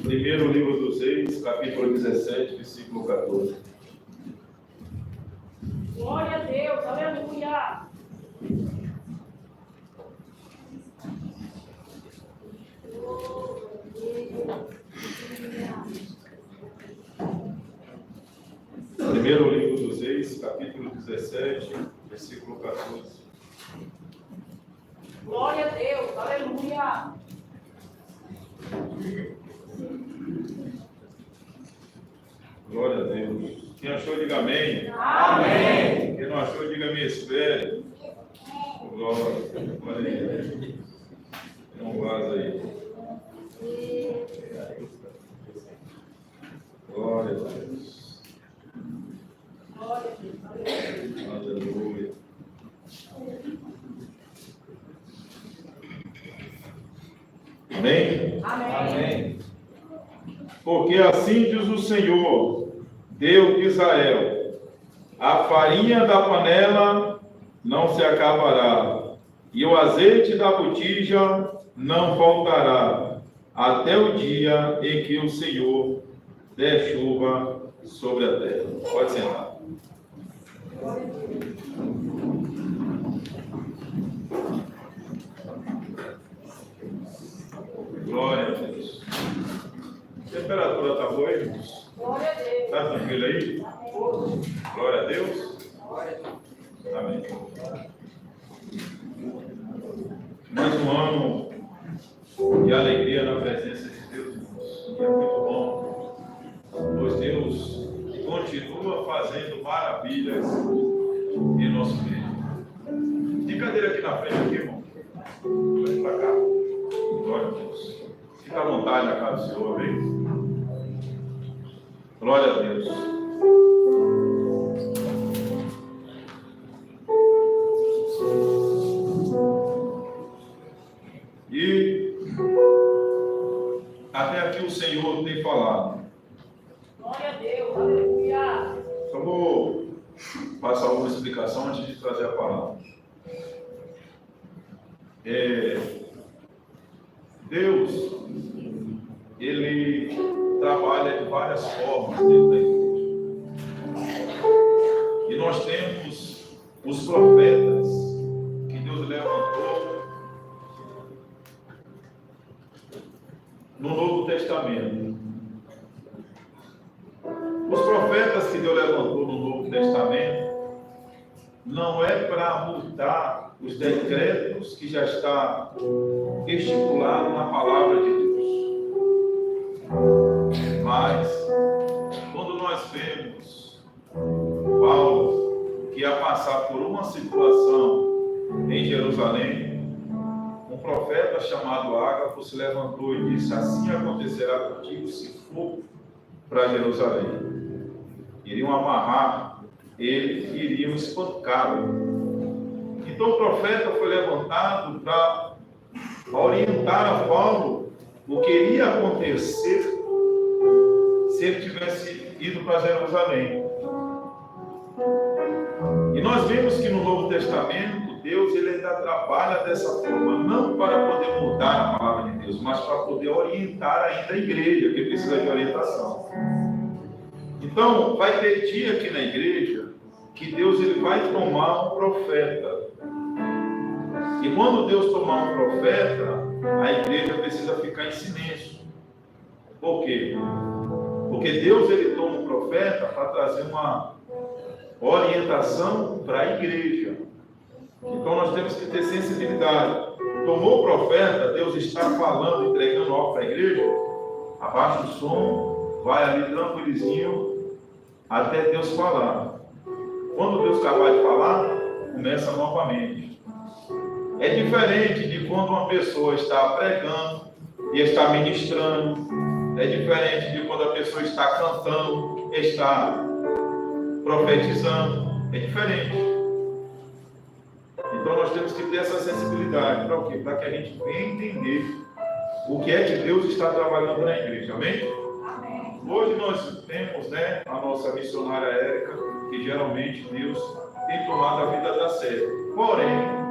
Primeiro livro dos Reis, capítulo 17, versículo 14. Glória a Deus, aleluia. Primeiro livro dos Reis, capítulo 17, versículo 14. Glória a Deus, aleluia. Glória a Deus. Quem achou, diga amém. Amém. Quem não achou, diga me espere. Glória. Glória a Deus. Tem um vaso aí. Glória a Deus. Glória a Deus, Aleluia. Amém? amém. Porque assim diz o Senhor, Deus de Israel: a farinha da panela não se acabará, e o azeite da botija não faltará, até o dia em que o Senhor der chuva sobre a terra. Pode sentar. Glória a Deus. A temperatura está boa, irmãos? Glória a Deus. Está tranquilo aí? Glória a Deus. Amém. Mais um ano de alegria na presença de Deus, irmãos. E é muito bom, pois Deus continua fazendo maravilhas em nosso meio. Tem cadeira aqui na frente, aqui, irmão. Vem para cá. Glória a Deus. Fica à vontade na casa do Senhor, amém? Glória a Deus. E até aqui o Senhor tem falado. Glória a Deus, aleluia. Só vou passar uma explicação antes de trazer a palavra. Deus, Ele trabalha de várias formas dentro da igreja. E nós temos os profetas que Deus levantou no Novo Testamento. Os profetas que Deus levantou no Novo Testamento não é para mudar os decretos que já está estipulado na palavra de Deus. Mas, quando nós vemos Paulo, que ia passar por uma situação em Jerusalém, um profeta chamado Ágabo se levantou e disse: assim acontecerá contigo se for para Jerusalém. Iriam amarrar ele e iriam espancá-lo. Então o profeta foi levantado para orientar a Paulo o que iria acontecer se ele tivesse ido para Jerusalém. E nós vemos que no Novo Testamento, Deus ele ainda trabalha dessa forma, não para poder mudar a palavra de Deus, mas para poder orientar ainda a igreja, que precisa de orientação. Então, vai ter dia aqui na igreja que Deus ele vai tomar um profeta. E quando Deus tomar um profeta, a igreja precisa ficar em silêncio. Por quê? Porque Deus ele toma um profeta para trazer uma orientação para a igreja. Então nós temos que ter sensibilidade. Tomou o profeta, Deus está falando, entregando algo para a igreja, abaixa o som, vai ali tranquilizinho, até Deus falar. Quando Deus acabar de falar, começa novamente. É diferente de quando uma pessoa está pregando e está ministrando. É diferente de quando a pessoa está cantando, está profetizando. É diferente. Então nós temos que ter essa sensibilidade. Para o quê? Para que a gente venha entender o que é que Deus está trabalhando na igreja. Amém? Amém. Hoje nós temos, a nossa missionária Érica, que geralmente Deus tem tomado a vida da série. Porém,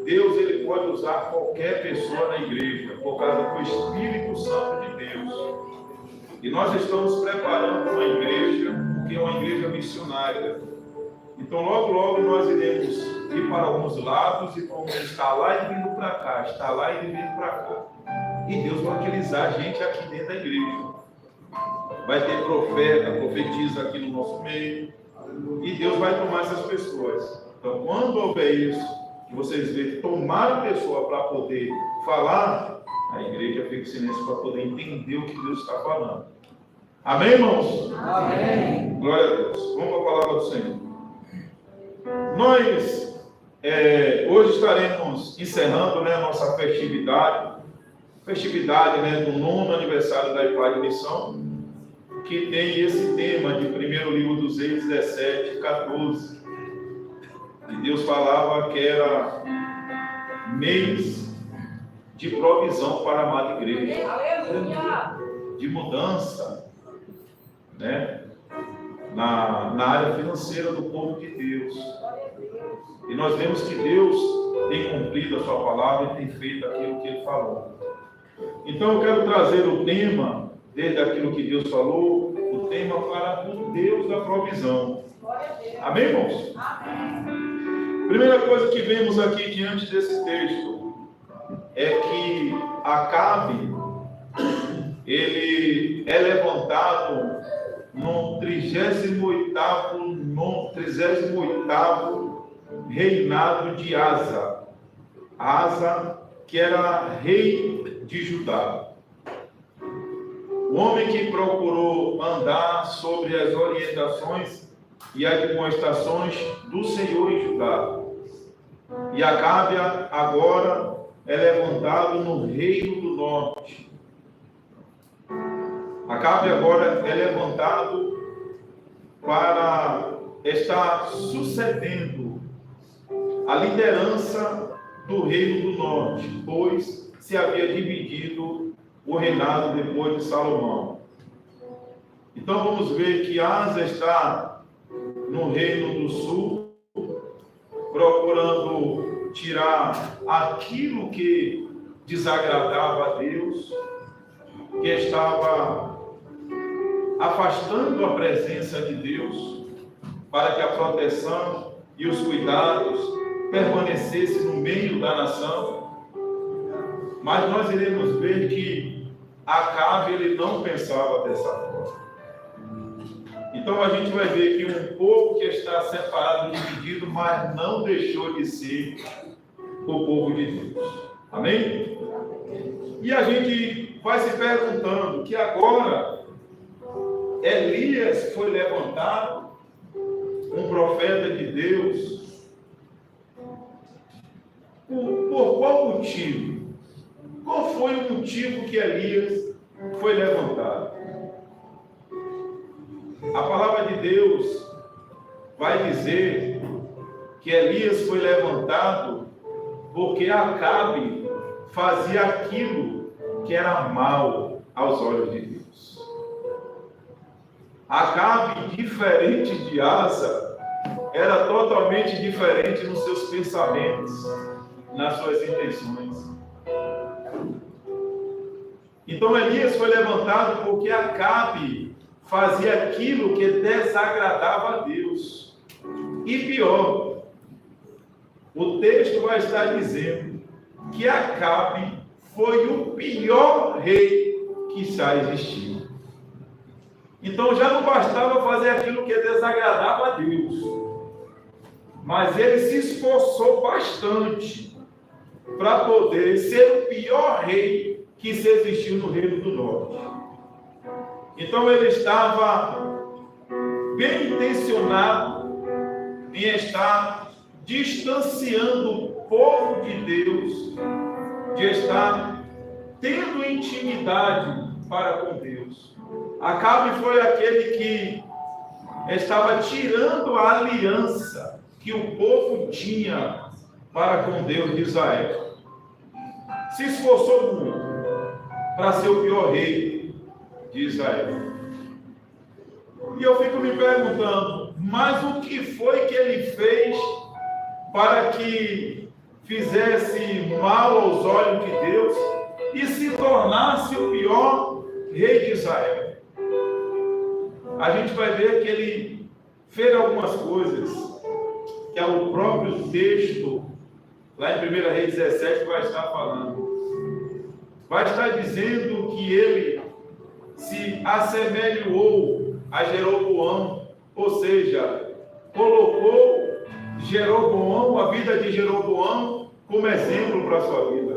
Deus ele pode usar qualquer pessoa na igreja por causa do Espírito Santo de E nós estamos preparando uma igreja, que é uma igreja missionária. Então, logo, logo, nós iremos ir para alguns lados e vamos estar lá e vindo para cá, estar lá e vindo para cá. E Deus vai utilizar a gente aqui dentro da igreja. Vai ter profeta, profetiza aqui no nosso meio. E Deus vai tomar essas pessoas. Então, quando houver isso, que vocês vejam tomar a pessoa para poder falar, a igreja fica em silêncio para poder entender o que Deus está falando. Amém, irmãos? Amém. Glória a Deus. Vamos para a palavra do Senhor. Nós, hoje estaremos encerrando, né, a nossa festividade, né, do 9º aniversário da IPAD Missão, que tem esse tema de 1º livro dos Reis 17, 14. E Deus falava que era mês de provisão para a amada igreja, Aleluia. de mudança, né, na área financeira do povo de Deus. E nós vemos que Deus tem cumprido a sua palavra e tem feito aquilo que Ele falou. Então eu quero trazer o tema, desde aquilo que Deus falou, o tema para o Deus da provisão. Amém, irmãos? Amém. Primeira coisa que vemos aqui diante desse texto é que Acabe, ele é levantado no 38º reinado de Asa. Asa, que era rei de Judá. O homem que procurou andar sobre as orientações e admoestações do Senhor em Judá. E Acabe agora é levantado no reino do norte. Acabe agora é levantado para estar sucedendo a liderança do reino do norte, pois se havia dividido o reinado depois de Salomão. Então vamos ver que Asa está no reino do sul, procurando tirar aquilo que desagradava a Deus, que estava afastando a presença de Deus, para que a proteção e os cuidados permanecessem no meio da nação. Mas nós iremos ver que Acabe, ele não pensava dessa forma. Então a gente vai ver que um povo que está separado, dividido, mas não deixou de ser o povo de Deus. Amém? E a gente vai se perguntando que agora Elias foi levantado, um profeta de Deus, por qual motivo? Qual foi o motivo que Elias foi levantado? A palavra de Deus vai dizer que Elias foi levantado porque Acabe fazia aquilo que era mal aos olhos de Deus. Acabe, diferente de Asa, era totalmente diferente nos seus pensamentos, nas suas intenções. Então Elias foi levantado porque Acabe fazia aquilo que desagradava a Deus. E pior, o texto vai estar dizendo que Acabe foi o pior rei que já existiu. Então já não bastava fazer aquilo que desagradava a Deus, mas ele se esforçou bastante para poder ser o pior rei que se existiu no reino do norte. Então ele estava bem intencionado em estar distanciando o povo de Deus, de estar tendo intimidade para com Deus. Acabe foi aquele que estava tirando a aliança que o povo tinha para com Deus de Israel. Se esforçou muito para ser o pior rei de Israel. E eu fico me perguntando, mas o que foi que ele fez para que fizesse mal aos olhos de Deus e se tornasse o pior rei de Israel? ele fez algumas coisas, que é o próprio texto, lá em 1 Reis 17, vai estar falando. Vai estar dizendo que ele se assemelhou a Jeroboão, ou seja, colocou Jeroboão, a vida de Jeroboão, como exemplo para a sua vida.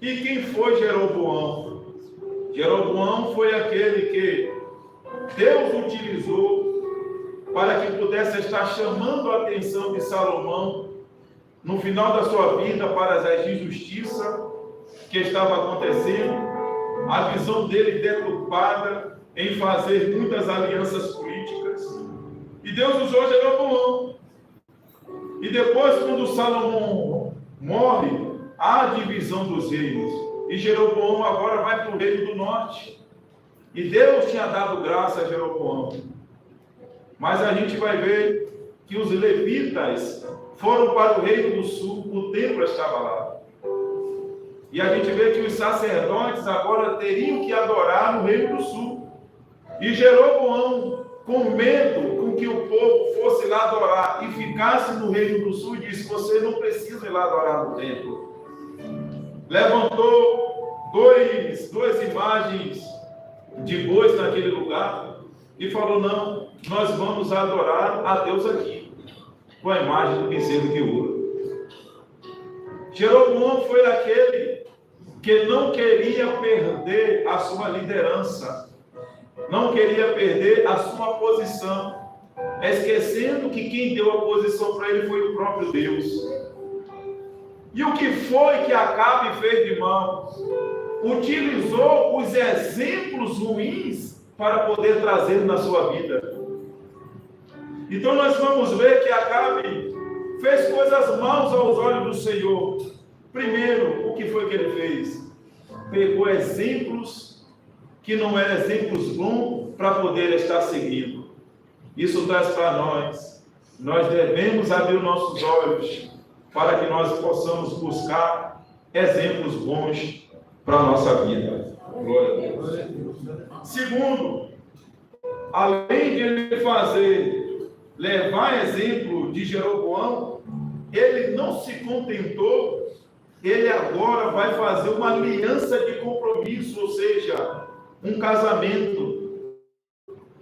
E quem foi Jeroboão? Jeroboão foi aquele que Deus utilizou para que pudesse estar chamando a atenção de Salomão no final da sua vida para as injustiças que estava acontecendo, a visão dele deturpada em fazer muitas alianças políticas. E Deus usou Jeroboão. E depois, quando Salomão morre, há a divisão dos reinos. E Jeroboão agora vai para o reino do norte. E Deus tinha dado graça a Jeroboão. Mas a gente vai ver que os levitas foram para o reino do sul, o templo estava lá. E a gente vê que os sacerdotes agora teriam que adorar no reino do sul. E Jeroboão, com medo com que o povo fosse lá adorar e ficasse no reino do sul, disse: você não precisa ir lá adorar no templo. Levantou duas imagens de bois naquele lugar e falou: não, nós vamos adorar a Deus aqui, com a imagem do bezerro de ouro. Jeroboão foi aquele que não queria perder a sua liderança, não queria perder a sua posição, esquecendo que quem deu a posição para ele foi o próprio Deus. E o que foi que Acabe fez de mal? Utilizou os exemplos ruins para poder trazer na sua vida. Então nós vamos ver que Acabe fez coisas maus aos olhos do Senhor. Primeiro, o que foi que ele fez? Pegou exemplos que não eram exemplos bons para poder estar seguindo. Isso traz para nós devemos abrir os nossos olhos para que nós possamos buscar exemplos bons para a nossa vida. Glória a Deus. Segundo, além de ele levar exemplo de Jeroboão, ele não se contentou, ele agora vai fazer uma aliança de compromisso, ou seja, um casamento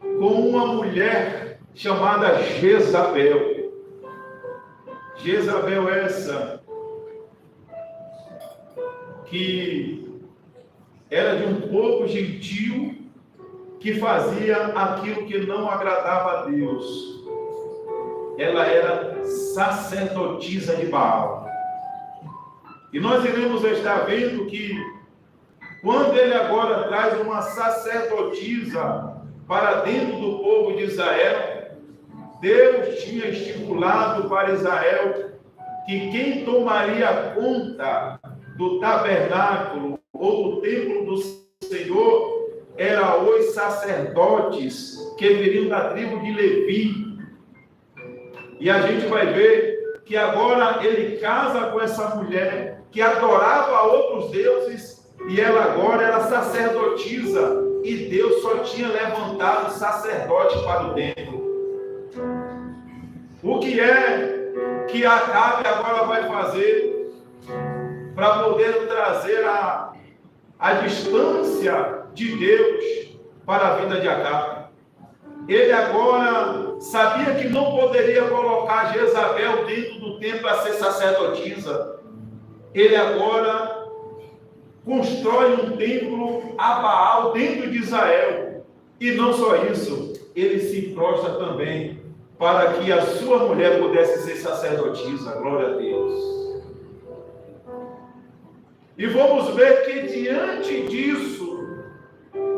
com uma mulher chamada Jezabel. Jezabel essa que era de um povo gentil que fazia aquilo que não agradava a Deus. Ela era sacerdotisa de Baal. E nós iremos estar vendo que quando ele agora traz uma sacerdotisa para dentro do povo de Israel, Deus tinha estipulado para Israel que quem tomaria conta do tabernáculo ou do templo do Senhor eram os sacerdotes que viriam da tribo de Levi. E a gente vai ver que agora ele casa com essa mulher que adorava a outros deuses e ela agora era sacerdotisa e Deus só tinha levantado sacerdote para o templo. O que é que Acabe agora vai fazer para poder trazer a distância de Deus para a vida de Acabe? Ele agora sabia que não poderia colocar Jezabel dentro do templo a ser sacerdotisa. Ele agora constrói um templo a Baal dentro de Israel. E não só isso, ele se prostra também para que a sua mulher pudesse ser sacerdotisa. Glória a Deus. E vamos ver que diante disso,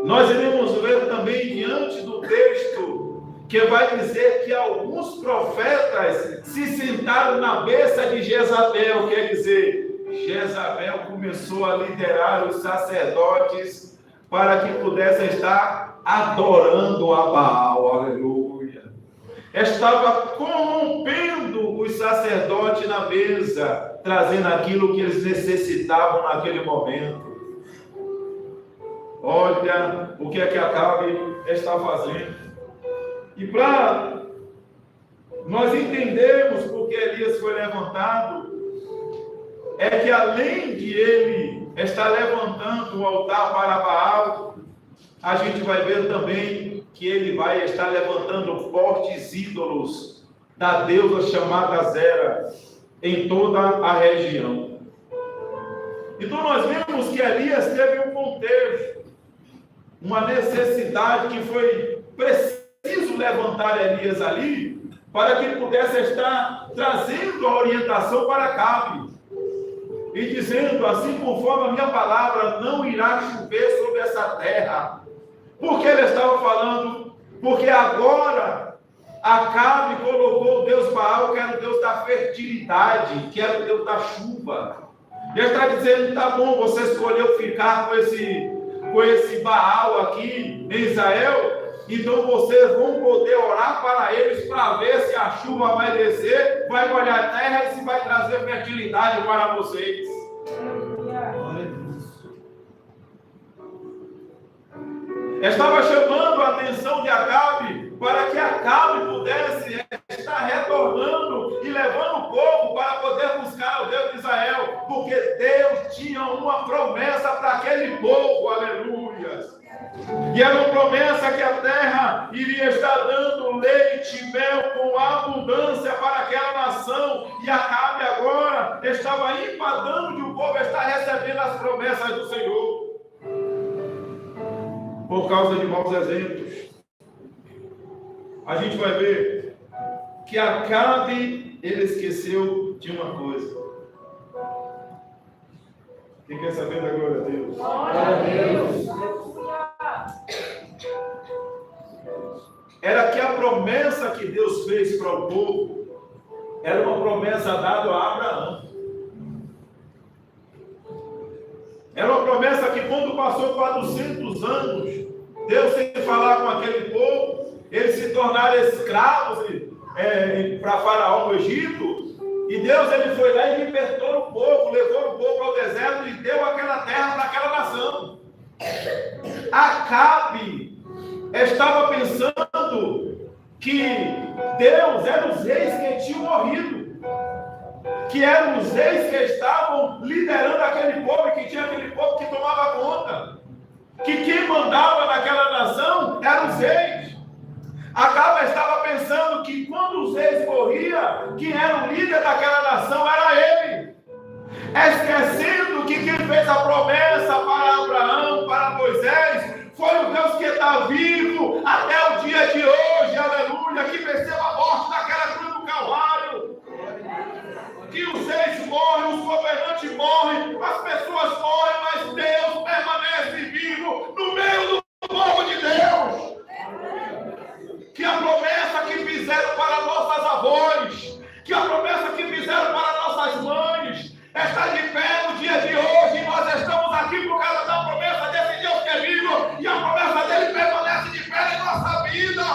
nós iremos ver também diante do texto, que vai dizer que alguns profetas se sentaram na mesa de Jezabel, quer dizer, Jezabel começou a liderar os sacerdotes para que pudessem estar adorando a Baal, aleluia. Estava corrompendo os sacerdotes na mesa, trazendo aquilo que eles necessitavam naquele momento. Olha o que é que Acabe está fazendo. E para nós entendermos porque Elias foi levantado, é que além de ele estar levantando o altar para Baal, a gente vai ver também que ele vai estar levantando fortes ídolos da deusa chamada Zera em toda a região. Então nós vemos que Elias teve um contexto, uma necessidade que foi preciso levantar Elias ali para que ele pudesse estar trazendo a orientação para Acabe e dizendo, assim conforme a minha palavra, não irá chover sobre essa terra. Porque ele estava falando, porque agora Acabe colocou o Deus Baal, que era o Deus da fertilidade, que era o Deus da chuva. Ele está dizendo, tá bom, você escolheu ficar com esse Baal aqui em Israel, então vocês vão poder orar para eles para ver se a chuva vai descer, vai molhar a terra e se vai trazer fertilidade para vocês. Estava chamando a atenção de Acabe para que Acabe pudesse estar retornando e levando o povo para poder buscar o Deus de Israel, porque Deus tinha uma promessa para aquele povo, aleluia. E era uma promessa que a terra iria estar dando leite e mel com abundância para aquela nação, e Acabe agora estava empadando de o povo estar recebendo as promessas do Senhor, por causa de maus exemplos. A gente vai ver que Acabe, ele esqueceu de uma coisa. Quem quer saber da glória a Deus? Glória a Deus. Era que a promessa que Deus fez para o povo era uma promessa dada a Abraão. Era uma promessa que quando passou 400 anos, Deus sem falar com aquele povo, eles se tornaram escravos para Faraó no Egito, e Deus ele foi lá e libertou o povo, levou o povo ao deserto e deu aquela terra para aquela nação. Acabe estava pensando que Deus era os reis que tinham morrido, que eram os reis que estavam liderando aquele povo, e que tinha aquele povo que tomava conta, que quem mandava naquela nação eram os reis. Acabe estava pensando que quando os reis morriam, quem era o líder daquela nação era ele, esquecendo que quem fez a promessa para Abraão, para Moisés, foi o Deus que está vivo até o dia de hoje, aleluia, que venceu a morte naquela cruz do Calvário. Que os reis morrem, os governantes morrem, as pessoas morrem, mas Deus permanece vivo no meio do povo de Deus. Que a promessa que fizeram para nossas avós, que a promessa que fizeram para nossas mães, está de pé no dia de hoje, e nós estamos aqui por causa da promessa desse Deus que é vivo, e a promessa dele permanece de pé em nossa vida.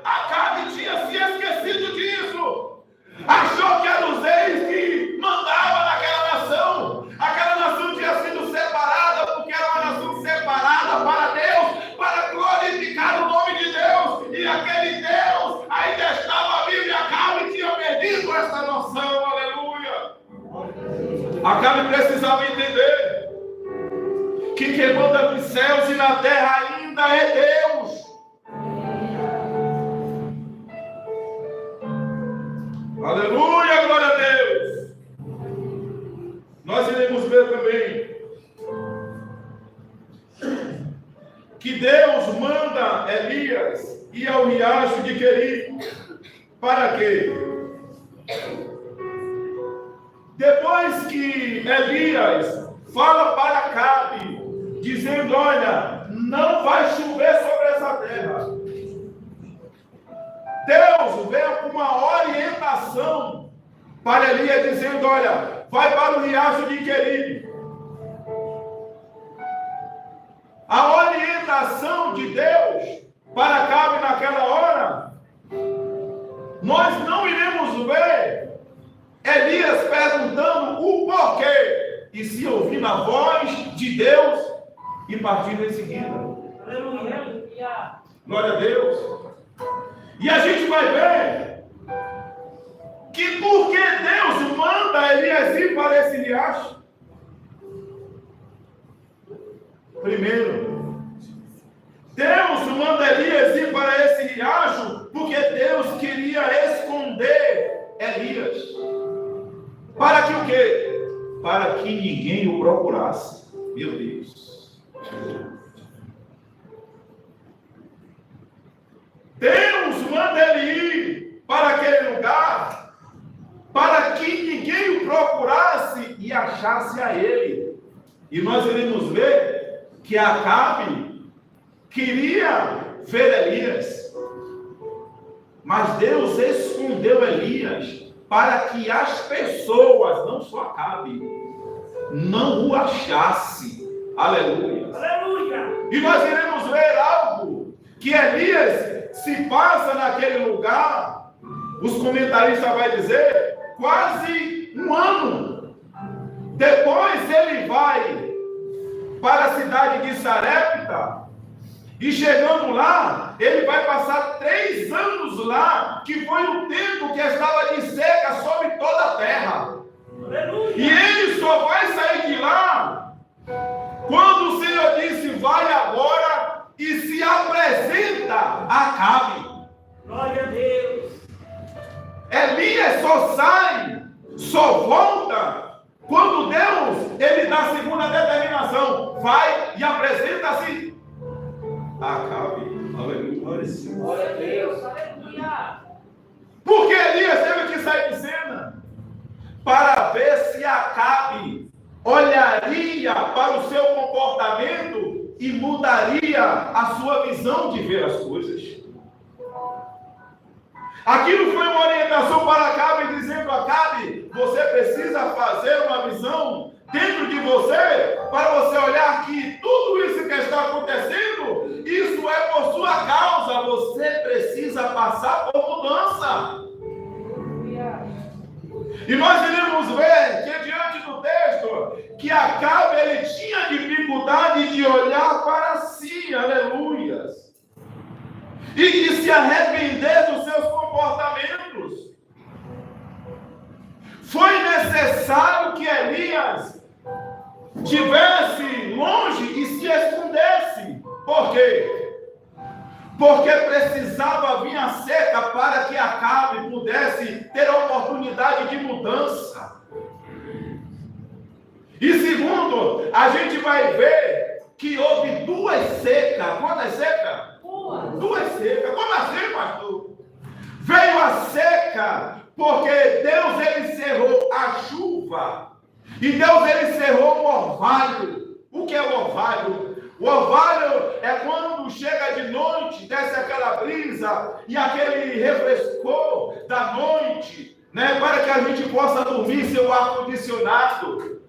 Acabe tinha se esquecido disso, achou que eram os reis que mandavam naquela nação. Aquela nação tinha sido separada, porque era uma nação separada para Deus, para glorificar o nome de Deus, e aquele Deus ainda estava vivo, e Acabe tinha perdido essa noção, aleluia. Acabe precisava entender que quem manda nos céus e na terra ainda é Deus. Aleluia, glória a Deus. Nós iremos ver também que Deus manda Elias ir ao riacho de Querite. Para quê? Depois que Elias fala para Acabe, dizendo, olha, não vai chover sobre essa terra, Deus veio com uma orientação para Elias, dizendo, olha, vai para o riacho de Querite. A orientação de Deus para Acabe naquela hora, nós não iremos ver Elias perguntando o porquê, e se ouvindo a voz de Deus e partindo em seguida. Aleluia. Glória a Deus. E a gente vai ver que porque Deus manda Elias ir para esse riacho, primeiro, Deus manda Elias ir para esse riacho porque Deus queria esconder Elias. Para que o quê? Para que ninguém o procurasse. Meu Deus. Deus manda ele ir para aquele lugar para que ninguém o procurasse e achasse a ele. E nós iremos ver que Acabe queria ver Elias, mas Deus escondeu Elias para que as pessoas, não só Acabe, não o achasse. Aleluia. Aleluia. E nós iremos ver algo que Elias se passa naquele lugar, os comentaristas vão dizer, quase um ano. Depois ele vai para a cidade de Sarepta, e chegando lá, ele vai passar 3 anos lá, que foi o tempo que estava de seca sobre toda a terra. Aleluia. E ele só vai sair de lá quando o Senhor disse, vai agora e se apresenta a Acabe. Glória a Deus. Elias só sai, só volta quando Deus, ele dá a segunda determinação, vai e apresenta-se a Acabe. Aleluia. Glória a Deus. Aleluia. Porque Elias teve que sair de cena para ver se Acabe olharia para o seu comportamento e mudaria a sua visão de ver as coisas. Aquilo foi uma orientação para Acabe, dizendo: Acabe, você precisa fazer uma visão dentro de você, para você olhar que tudo isso que está acontecendo, isso é por sua causa, você precisa passar por mudança. E nós iremos ver que diante do texto, que Acabe, ele tinha dificuldade de olhar para si, aleluias, e de se arrepender dos seus comportamentos. Foi necessário que Elias estivesse longe e se escondesse. Por quê? Porque precisava vir a seca para que Acabe pudesse ter a oportunidade de mudança. E segundo, a gente vai ver que houve 2 secas. Quantas secas? 2 secas. Como assim, pastor? Veio a seca porque Deus, ele cerrou a chuva. E Deus, ele cerrou o orvalho. O que é o orvalho? O orvalho é quando chega de noite, desce aquela brisa e aquele refrescor da noite, né, para que a gente possa dormir sem o ar-condicionado.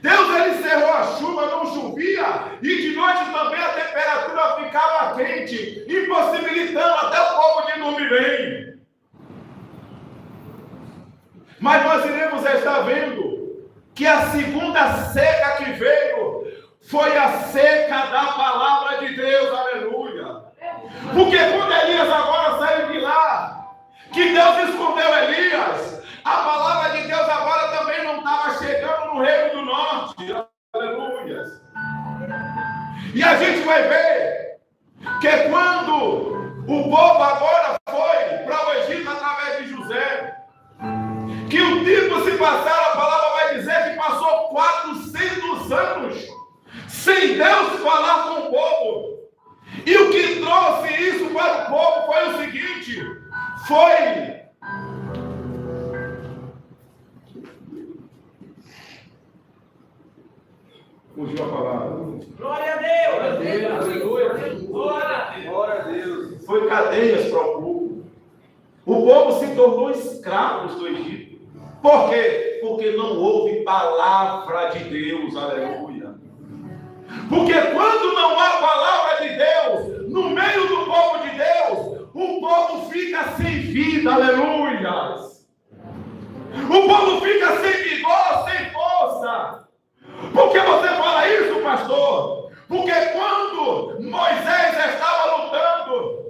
Deus, ele cerrou a chuva, não chovia, e de noite também a temperatura ficava quente, impossibilitando até o povo de dormir bem. Mas nós iremos estar vendo que a segunda seca que veio foi a seca da palavra de Deus, aleluia. Porque quando Elias agora saiu de lá, que Deus escondeu Elias, a palavra de Deus agora também não estava chegando no reino do norte, aleluia. E a gente vai ver que quando o povo agora foi para o Egito através de José, que o tempo se passar, a palavra vai dizer que passou 400 anos sem Deus falar com o povo. E o que trouxe isso para o povo foi o seguinte: foi fugiu a palavra. Glória a Deus. Glória a Deus. Aleluia. Glória a Deus. Foi cadeias para o povo. O povo se tornou escravos do Egito. Por quê? Porque não houve palavra de Deus, aleluia. Porque quando não há palavra de Deus no meio do povo de Deus, o povo fica sem vida, aleluia. O povo fica sem vigor, sem força. Por que você fala isso, pastor? Porque quando Moisés estava lutando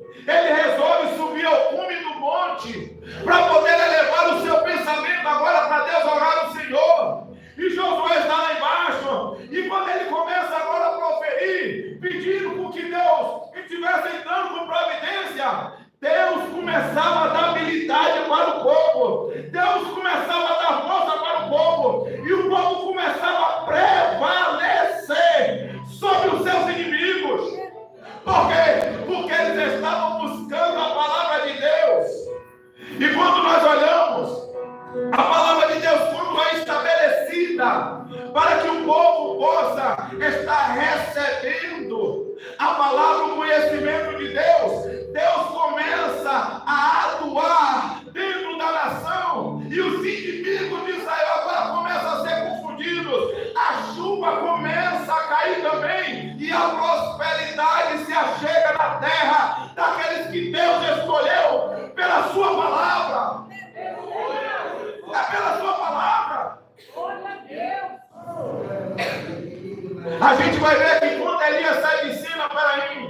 Josué está lá embaixo, e quando ele começa agora a proferir, pedindo com que Deus estivesse entrando com providência, Deus começava a dar habilidade para o povo, Deus começava a dar força para o povo, e o povo começava a prevalecer sobre os seus inimigos. Por quê? Porque eles estavam buscando a palavra de Deus. E quando nós olhamos, a palavra de Deus, quando é estabelecida para que o povo possa estar recebendo a palavra, o conhecimento de Deus, Deus começa a atuar dentro da nação, e os inimigos de Israel agora começam a ser confundidos, a chuva começa a cair também, e a prosperidade se achega na terra daqueles que Deus escolheu pela sua palavra. É pela sua palavra. A gente vai ver que quando Elias sai de cima, peraí,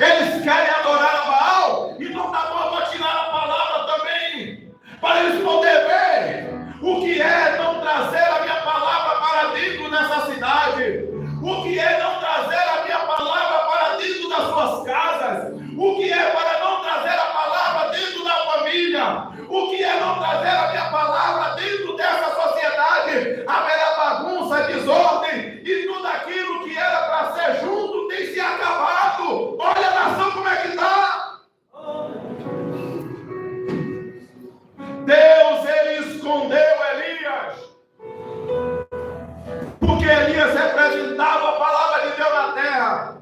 eles querem adorar a Baal, então tá bom, eu vou tirar a palavra também, para eles poderem ver o que é não trazer a minha palavra para dentro dessa cidade, o que é não trazer a minha palavra para dentro das suas casas, o que é para não trazer a palavra dentro da família, o que é não trazer a minha palavra dentro dessa sociedade. Haverá bagunça, desordem, e tudo aquilo que era para ser junto tem se acabado. Olha a nação como é que está. Deus, ele escondeu Elias, porque Elias representava a palavra de Deus na terra.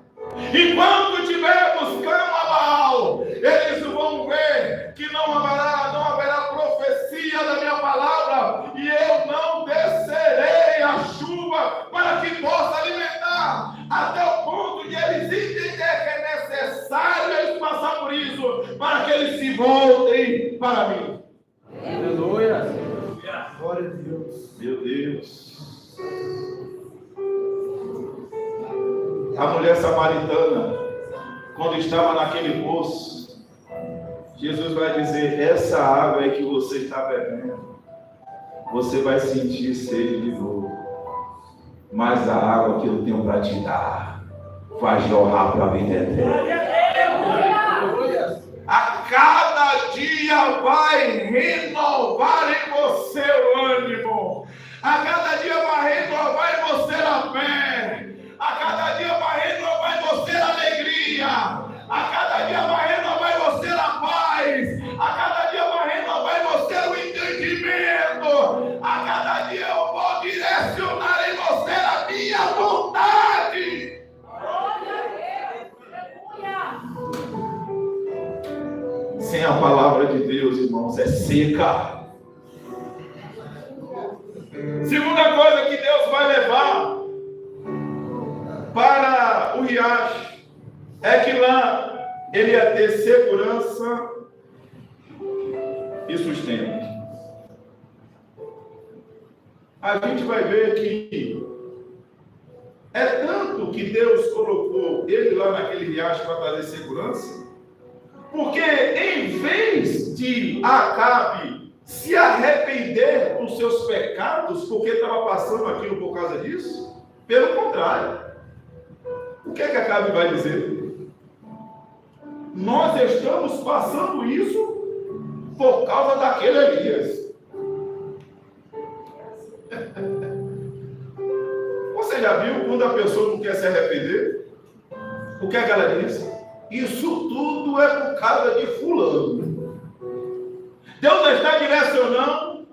Enquanto estiver buscando a Baal, eles vão ver que não haverá profecia da minha palavra, e eu não descerei a chuva para que possa alimentar, até o ponto de eles entenderem que é necessário eles passar por isso, para que eles se voltem para mim. Aleluia. Glória a Deus. Meu Deus. A mulher samaritana, quando estava naquele poço, Jesus vai dizer: essa água é que você está bebendo, você vai sentir sede de novo, mas a água que eu tenho para te dar vai jorrar para a vida eterna. A cada dia vai renovar em você o ânimo, a cada dia vai renovar em você a fé, a cada dia vai renovar em você a alegria, a cada dia vai renovar em você a paz, a cada dia vai renovar em você o entendimento, a cada dia eu vou direcionar em você a minha vontade. Sem a palavra de Deus, irmãos, é seca. Segunda coisa que Deus vai levar para o riacho é que lá ele ia ter segurança e sustento. A gente vai ver que é tanto que Deus colocou ele lá naquele riacho para trazer segurança, porque em vez de Acabe se arrepender dos seus pecados, porque estava passando aquilo por causa disso, pelo contrário, o que é que Acabe vai dizer? Nós estamos passando isso por causa daquele Elias. Você já viu quando a pessoa não quer se arrepender? O que é que ela diz? Isso tudo é por causa de fulano. Deus está direcionando,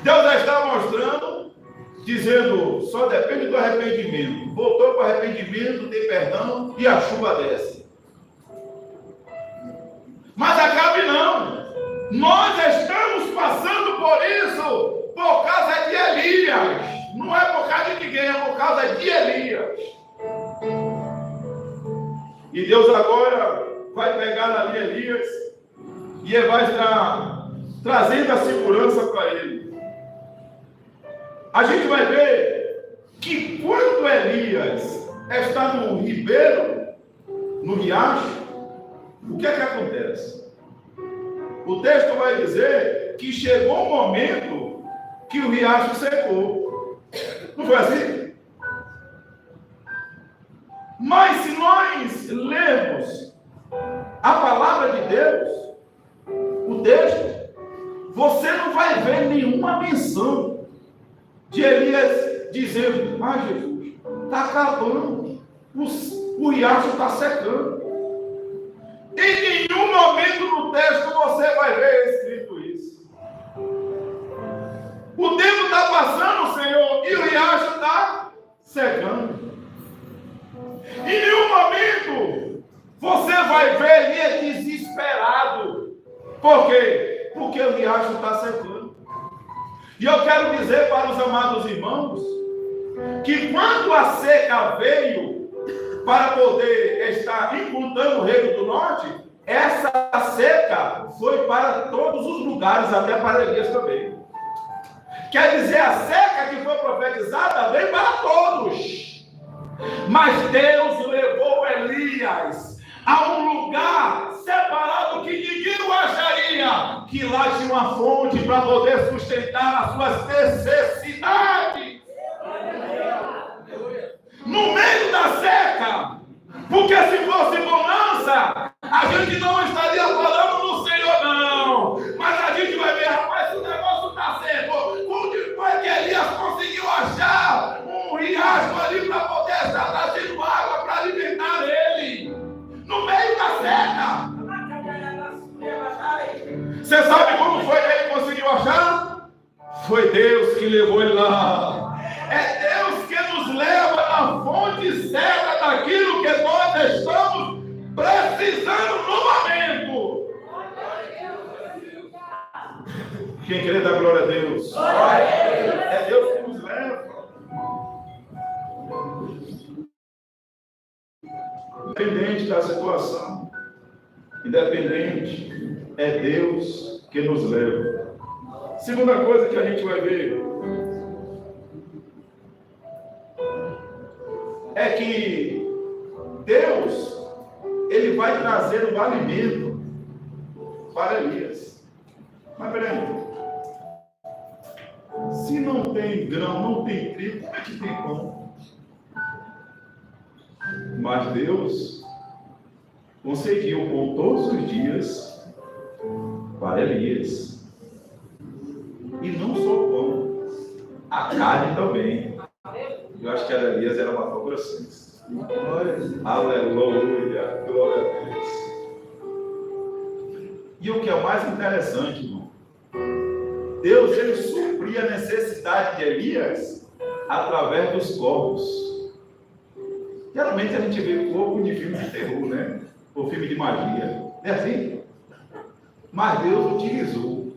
Deus está mostrando, dizendo, só depende do arrependimento. Voltou para o arrependimento, tem perdão e a chuva desce. Mas Acabe não. Nós estamos passando por isso por causa de Elias. Não é por causa de ninguém, é por causa de Elias. E Deus agora vai pegar ali Elias e ele vai estar trazendo a segurança para ele. A gente vai ver que quando Elias está no ribeiro, no riacho, o que é que acontece? O texto vai dizer que chegou um momento que o riacho secou. Não foi assim? Mas se nós lermos a palavra de Deus, o texto, você não vai ver nenhuma menção de Elias dizendo: ah, Jesus, está acabando, o riacho está secando. Em nenhum momento no texto você vai ver escrito isso. O tempo está passando, Senhor, e o riacho está secando. Em nenhum momento você vai ver Elias desesperado. Por quê? Porque o riacho está secando. E eu quero dizer para os amados irmãos que quando a seca veio para poder estar encontrando o Reino do Norte, essa seca foi para todos os lugares, até para Elias também. Quer dizer, a seca que foi profetizada veio para todos. Mas Deus levou Elias a um lugar separado que ninguém o acharia, que lá tinha uma fonte para poder sustentar as suas necessidades. No meio da seca, porque se fosse bonança, a gente não estaria falando no Senhor, não. Mas a gente vai ver, rapaz, o negócio está seco. Onde foi que Elias conseguiu achar um riacho ali para poder estar trazendo água para alimentar ele? No meio da seca. Você sabe como foi que ele conseguiu achar? Foi Deus que levou ele lá. É Deus que nos leva na fonte certa daquilo que nós estamos precisando no momento. Quem crê dá glória a Deus. É Deus que nos leva. Independente da situação, independente, é Deus que nos leva. Segunda coisa que a gente vai ver é que Deus, ele vai trazer o alimento para Elias. Mas peraí, se não tem grão, não tem trigo, como é que tem pão? Mas Deus conseguiu pão todos os dias para Elias. E não só pão, a carne também. Eu acho que a Elias era uma cobra assim. Aleluia, glória a Deus. E o que é mais interessante, irmão, Deus, ele supria a necessidade de Elias através dos corvos. Geralmente a gente vê corvo de filme de terror, né? Ou filme de magia. É assim? Mas Deus utilizou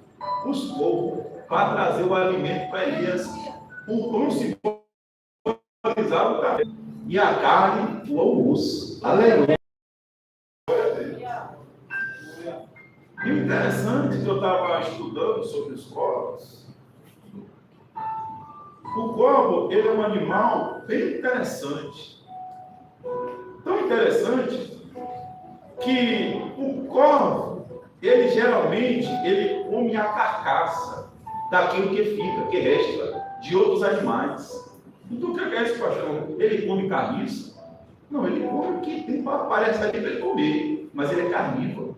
os corvos para trazer o alimento para Elias. O pão simbolizava o café e a carne o almoço. Aleluia. E o interessante que eu estava estudando sobre os corvos, o corvo, ele é um animal bem interessante. Tão interessante que o corvo, ele geralmente, ele come a carcaça daquilo que fica, que resta, de outros animais. Então o que é esse pastor? Ele come carniça? Não, ele come o que tem, parece ali para ele comer, mas ele é carnívoro.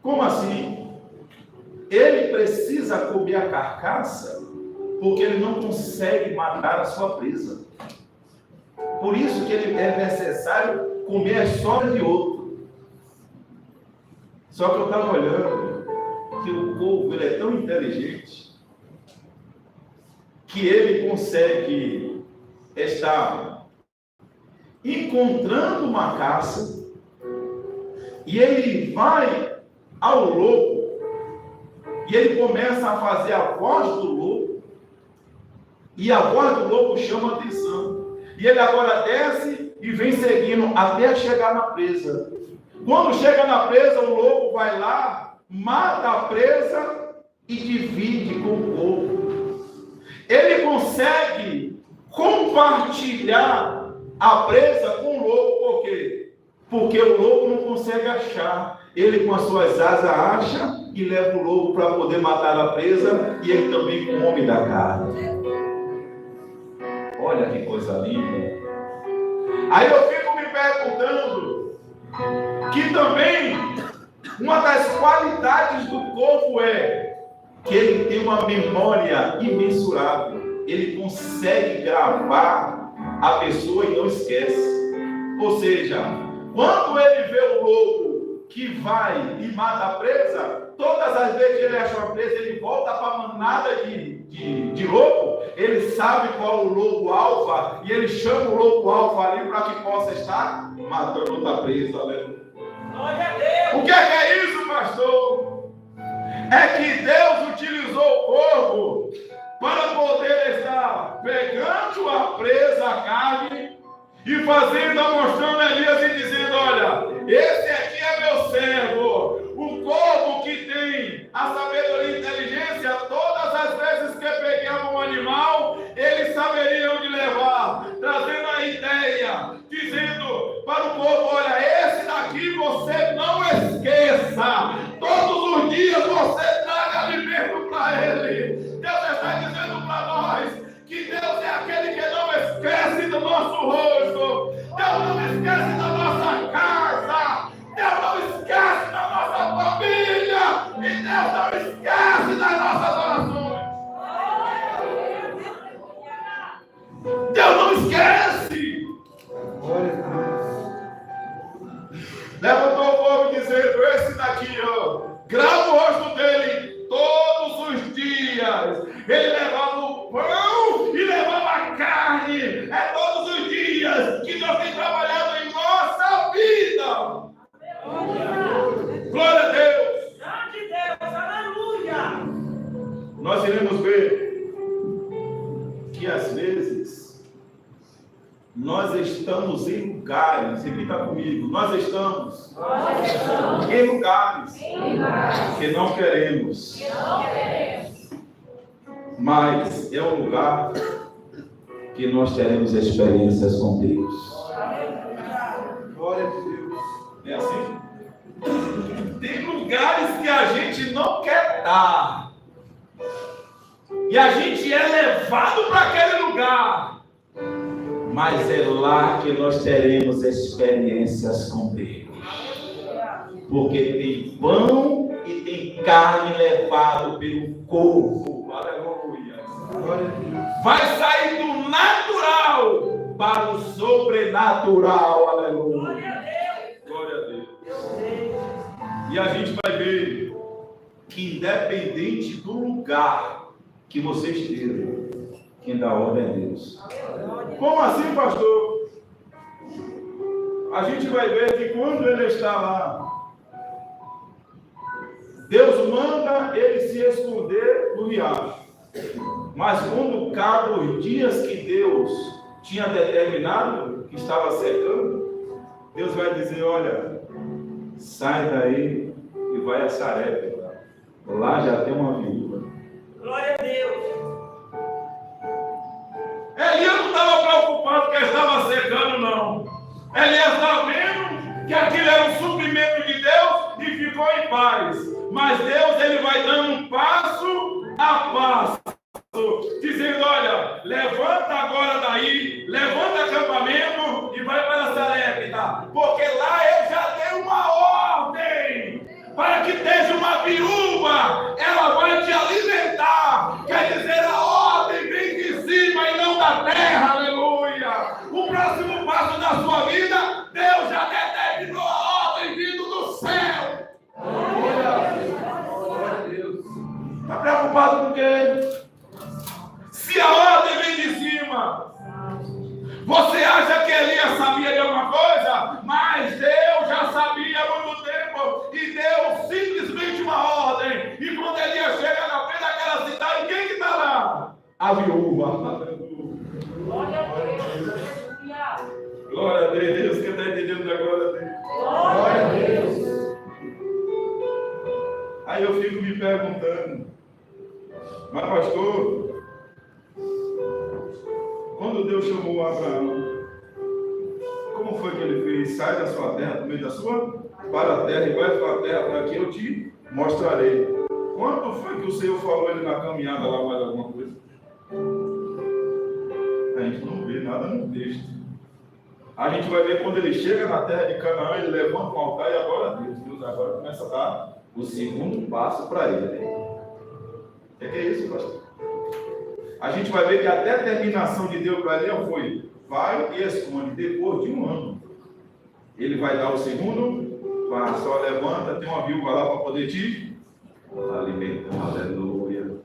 Como assim? Ele precisa comer a carcaça porque ele não consegue matar a sua presa. Por isso que ele é necessário comer as sobras de outro. Só que eu estava olhando que o corvo, ele é tão inteligente que ele consegue estar encontrando uma caça e ele vai ao lobo e ele começa a fazer a voz do lobo e a voz do lobo chama a atenção. E ele agora desce e vem seguindo até chegar na presa. Quando chega na presa, o lobo vai lá, mata a presa e divide com o corvo. Ele consegue compartilhar a presa com o lobo. Por quê? Porque o lobo não consegue achar. Ele com as suas asas acha e leva o lobo para poder matar a presa e ele também come da carne. Olha que coisa linda. Aí eu fico me perguntando que também uma das qualidades do corpo é que ele tem uma memória imensurável. Ele consegue gravar a pessoa e não esquece. Ou seja, quando ele vê o lobo que vai e mata a presa, todas as vezes que ele acha uma presa, ele volta para a manada de lobo. Ele sabe qual o lobo alfa e ele chama o lobo alfa ali para que possa estar matando outra presa. Aleluia. O que é isso, pastor? É que Deus utilizou o corpo para poder estar pegando a presa, a carne, e fazendo, mostrando a Elias e dizendo: olha, esse aqui é meu servo. O corpo que tem a sabedoria e inteligência, todas as vezes que pegava um animal, eles saberiam onde levar, trazendo a ideia, dizendo para o povo: olha, esse daqui você não esqueça, todos os dias você traga alimento para ele. Deus está dizendo para nós que Deus é aquele que não esquece do nosso rosto, Deus não esquece da nossa casa, Deus não esquece da nossa família, e Deus não esquece das nossas orações. Deus não esquece. Levantou o povo dizendo: esse daqui, ó, grava o rosto dele todos os dias. Ele levava o pão e levava a carne. É todos os dias que Deus tem trabalhado em nossa vida. Glória a Deus. Grande Deus, aleluia. Nós iremos ver que às vezes nós estamos em lugares, repita comigo, nós estamos em lugares que não queremos, mas é um lugar que nós teremos experiências com Deus. Glória a Deus. É assim? Tem lugares que a gente não quer estar, e a gente é levado para aquele lugar, mas é lá que nós teremos experiências com Deus. Porque tem pão e tem carne levado pelo corpo. Aleluia. Vai sair do natural para o sobrenatural. Aleluia. Glória a Deus. E a gente vai ver que independente do lugar que você esteja, quem dá ordem é Deus. Como assim, pastor? A gente vai ver que quando ele está lá, Deus manda ele se esconder no riacho. Mas quando cabe os dias que Deus tinha determinado, que estava secando, Deus vai dizer: olha, sai daí e vai a Sarepta. Lá já tem uma viúva. Glória a Deus. Elias não estava preocupado que estava secando, não. Elias estava vendo que aquilo era um suprimento de Deus e ficou em paz. Mas Deus, ele vai dando um passo a passo, dizendo: olha, levanta agora daí, levanta acampamento e vai para Sarepta, porque lá eu já dei uma ordem para que esteja uma viúva, ela vai te alimentar. Quer dizer, a ordem vem de cima e não da terra. Aleluia. O próximo passo da sua vida, Deus já determinou a ordem vindo do céu. Está preocupado com o quê? Se a ordem vem de cima, você acha que Elias sabia de alguma coisa? Mas Deus já sabia há muito tempo e deu simplesmente uma ordem. E quando Elias chega na frente daquela cidade, quem que está lá? A viúva. Glória a Deus. Glória a Deus. Quem está entendendo agora? Glória a Deus. Aí eu fico me perguntando: mas pastor, quando Deus chamou Abraão, como foi que ele fez? Sai da sua terra, do meio da sua, para a terra, e vai para a terra, para que eu te mostrarei. Quando foi que o Senhor falou ele na caminhada lá, mais alguma coisa? A gente não nada no texto. A gente vai ver quando ele chega na terra de Canaã, ele levanta um altar e agora Deus agora começa a dar o segundo passo para ele. O que é isso, pastor? A gente vai ver que até a terminação de Deus para ele foi: vai e esconde. Depois de um ano, ele vai dar o segundo passo. Só levanta, tem uma viúva lá para poder te alimentar. Aleluia.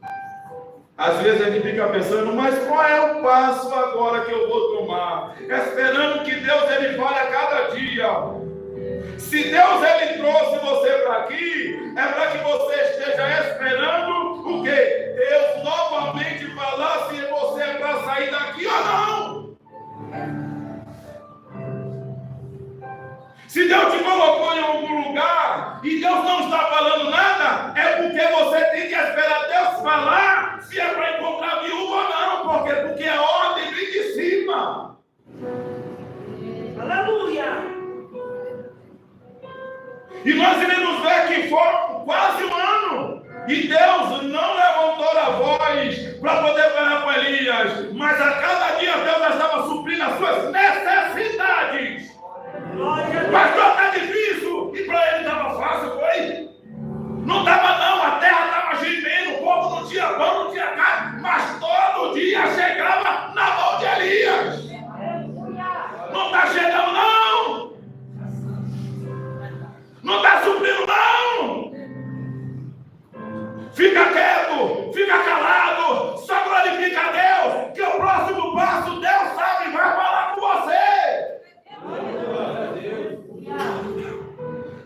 Às vezes a gente fica pensando, mas qual é o passo agora que eu vou tomar? Esperando que Deus ele fale a cada dia. Se Deus ele trouxe você para aqui, é para que você esteja esperando o quê? Deus novamente falar se você é para sair daqui ou não. Se Deus te colocou em algum lugar e Deus não está falando nada, é porque você tem que esperar Deus falar se é para encontrar viúva ou não. Por quê? Porque a ordem vem de cima. Aleluia. E nós iremos ver que foram quase um ano. E Deus não levantou a voz para poder falar com Elias. Mas a cada dia Deus estava suprindo as suas necessidades. Pastor, está difícil. E para ele estava fácil, foi? Não estava não, a terra estava gemendo, o povo não tinha pão, não tinha carne. Mas todo dia chegava na mão de Elias. Não está chegando não. Não está suprindo não. Fica quieto, fica calado, só glorifica a Deus, que o próximo passo Deus sabe e vai falar com você.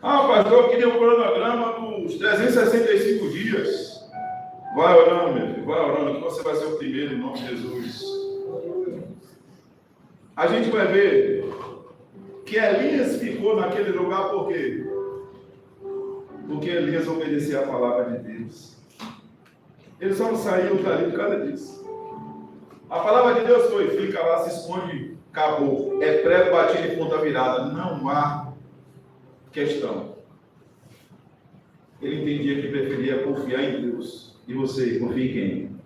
Ah, pastor, eu queria um cronograma dos 365 dias. Vai orando, meu filho, vai orando, que você vai ser o primeiro em nome de Jesus. A gente vai ver que Elias ficou naquele lugar por quê? Porque Elias obedecia a palavra de Deus. Ele só não saiu dali por causa disso. A palavra de Deus foi: fica lá, se esconde, acabou. É prego, batido e ponta virada. Não há questão. Ele entendia que preferia confiar em Deus. E você, confia em quem?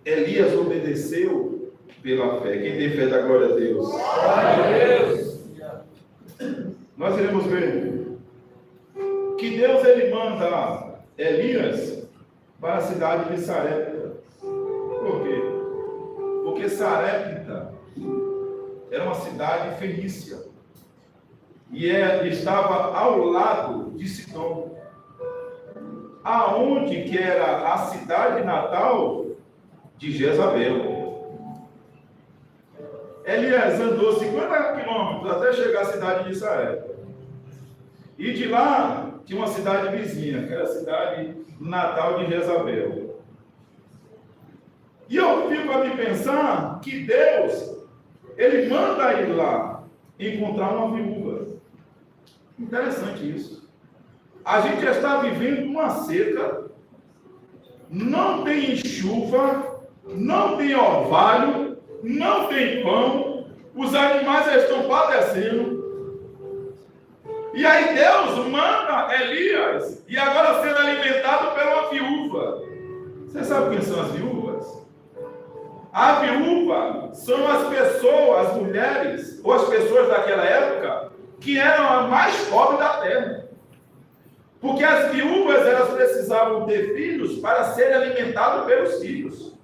Elias obedeceu pela fé. Quem tem fé dá glória a Deus. Glória a Deus. Nós iremos ver que Deus ele manda Elias para a cidade de Sarepta. Por quê? Porque Sarepta era uma cidade fenícia e estava ao lado de Sidom, aonde que era a cidade natal de Jezabel. Elias andou 50 quilômetros até chegar à cidade de Sarepta. E de lá tinha uma cidade vizinha, que era a cidade natal de Jezabel. E eu fico a me pensar que Deus, ele manda ir lá encontrar uma viúva. Interessante isso. A gente já está vivendo uma seca, não tem chuva, não tem orvalho, não tem pão, os animais estão padecendo. E aí Deus manda Elias, e agora sendo alimentado por uma viúva. Você sabe quem são as viúvas? A viúva são as pessoas, as mulheres, ou as pessoas daquela época, que eram as mais pobres da terra. Porque as viúvas, elas precisavam ter filhos para serem alimentados pelos filhos.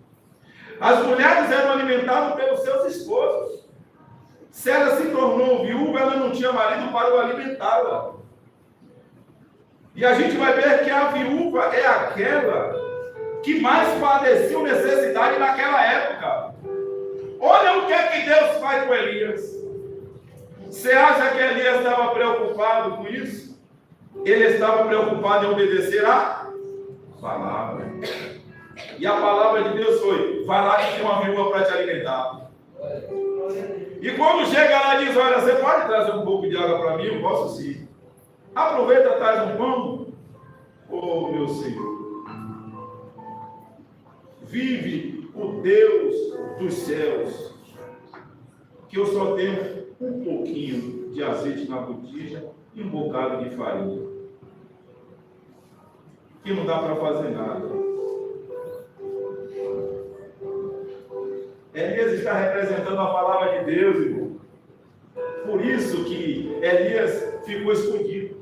As mulheres eram alimentadas pelos seus esposos. Se ela se tornou viúva, ela não tinha marido para o alimentá-la. E a gente vai ver que a viúva é aquela que mais padeceu necessidade naquela época. Olha o que é que Deus faz com Elias. Você acha que Elias estava preocupado com isso? Ele estava preocupado em obedecer a palavra. E a palavra de Deus foi: vai lá que tem uma viúva para te alimentar. E quando chega lá diz: olha, você pode trazer um pouco de água para mim? Eu posso sim. Aproveita, traz um pão. Oh, meu Senhor. Vive o Deus dos céus, que eu só tenho um pouquinho de azeite na botija e um bocado de farinha, que não dá para fazer nada. Elias está representando a palavra de Deus, irmão. Por isso que Elias ficou escondido.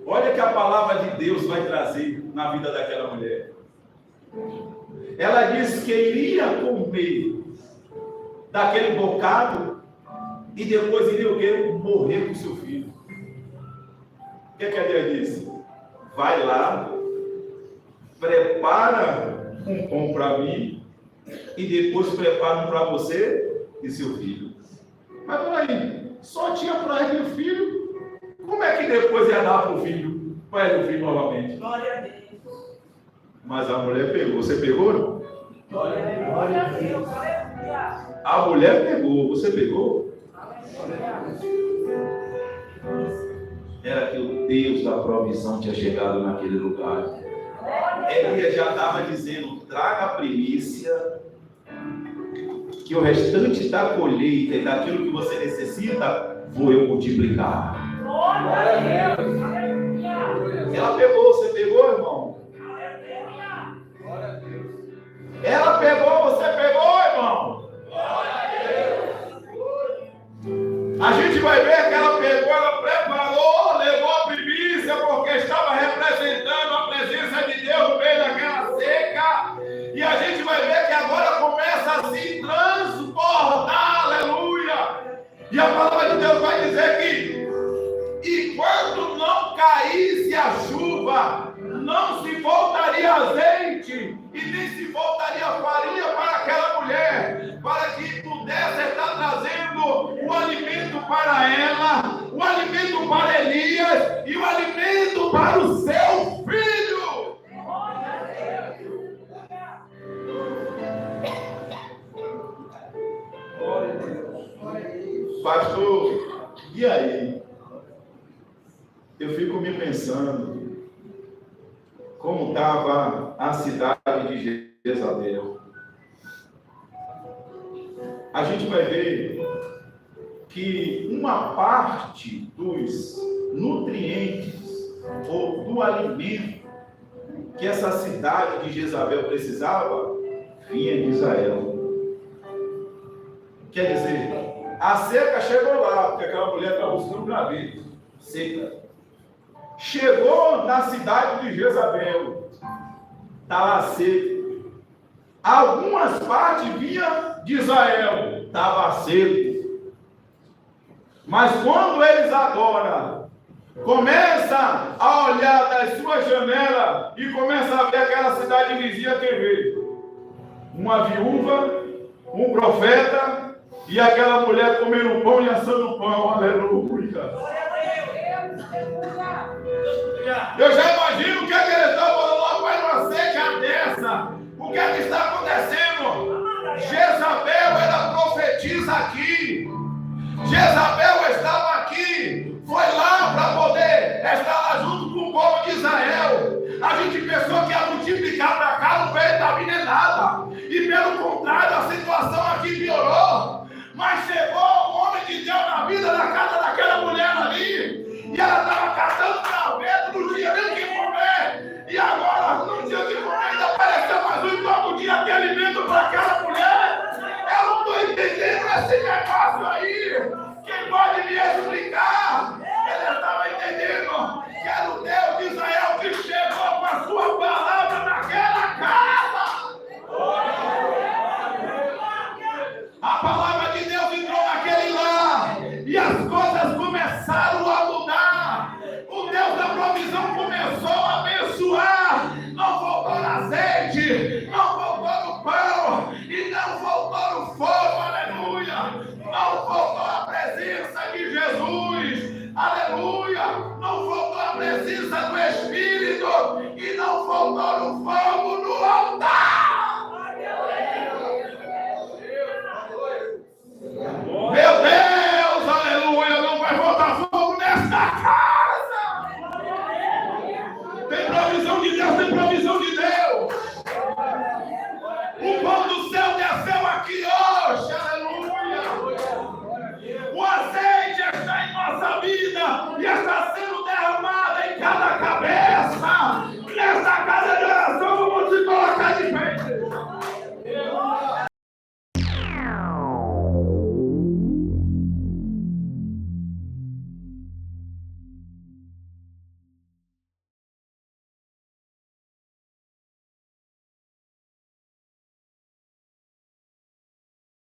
Olha que a palavra de Deus vai trazer na vida daquela mulher. Ela disse que iria comer daquele bocado e depois iria o quê? Morrer com seu filho. O que Elias disse? Vai lá, prepara um pão para mim e depois prepara um para você e seu filho. Mas peraí, só tinha para ele o filho. Como é que depois ia dar para o filho? Para ele o filho novamente? Glória a Deus. Mas a mulher pegou. Você pegou, não? Glória a Deus. Aleluia. A mulher pegou. Você pegou? Era que o Deus da provisão tinha chegado naquele lugar. Elias já estava dizendo: traga a primícia, que o restante da colheita e daquilo que você necessita, vou eu multiplicar. Glória a Deus. Aleluia. Ela pegou. Você pegou, irmão? Ela pegou, você pegou, irmão? A gente vai ver que ela pegou, ela preparou, levou a primícia, porque estava representando a presença de Deus no meio daquela seca. E a gente vai ver que agora começa a se transbordar, aleluia. E a palavra de Deus vai dizer que, e quando não caísse a chuva, não se voltaria azeite e nem se voltaria farinha para aquela mulher, para que pudesse estar trazendo o alimento para ela, o alimento para Elias e o alimento para o seu filho. Pastor, e aí? Eu fico me pensando como estava a cidade de Jezabel. A gente vai ver que uma parte dos nutrientes ou do alimento que essa cidade de Jezabel precisava vinha de Israel. Quer dizer, a seca chegou lá, porque aquela mulher estava buscando graveto, seca. Chegou na cidade de Jezabel, estava seco. Algumas partes vinham de Israel, estava seco. Mas quando eles agora começam a olhar das suas janelas e começam a ver aquela cidade vizinha que veio, uma viúva, um profeta e aquela mulher comendo pão e assando pão, aleluia. Eu já imagino o que é que eles estão falando lá, vai numa seca dessa. O que é que está acontecendo? Jezabel, ela profetiza aqui. Jezabel estava aqui, foi lá para poder estar lá junto com o povo de Israel. A gente pensou que ia multiplicar para cá, não veio da vida nada. E pelo contrário, a situação aqui piorou. Mas chegou